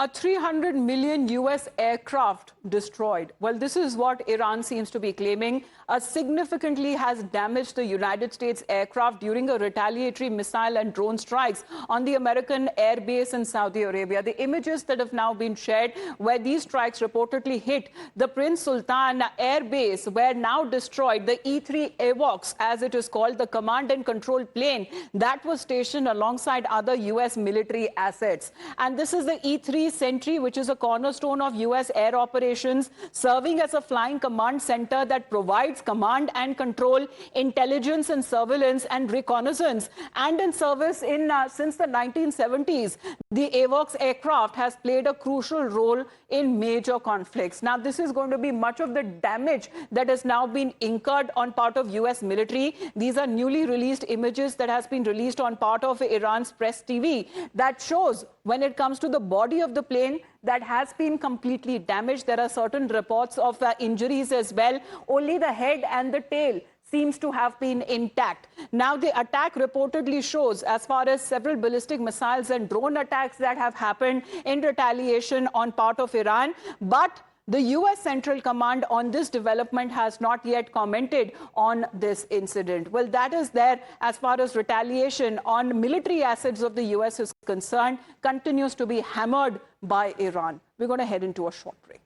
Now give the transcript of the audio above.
A 300 million US aircraft destroyed. Well, this is what Iran seems to be claiming. Significantly has damaged the United States aircraft during a retaliatory missile and drone strikes on the American air base in Saudi Arabia. The images that have now been shared where these strikes reportedly hit the Prince Sultan air base were now destroyed. The E-3 AWACS, as it is called, the command and control plane that was stationed alongside other US military assets. And this is the E-3 Sentry, which is a cornerstone of US air operations, serving as a flying command center that provides command and control, intelligence and surveillance and reconnaissance. And in service since the 1970s, the AWACS aircraft has played a crucial role in major conflicts. Now, this is going to be much of the damage that has now been incurred on part of US military. These are newly released images that has been released on part of Iran's press TV that shows when it comes to the body of the plane that has been completely damaged. There are certain reports of injuries as well. Only the head and the tail seems to have been intact. Now, the attack reportedly shows as far as several ballistic missiles and drone attacks that have happened in retaliation on part of Iran. But the US Central Command on this development has not yet commented on this incident. Well, that is there as far as retaliation on military assets of the US is concerned, continues to be hammered by Iran. We're going to head into a short break.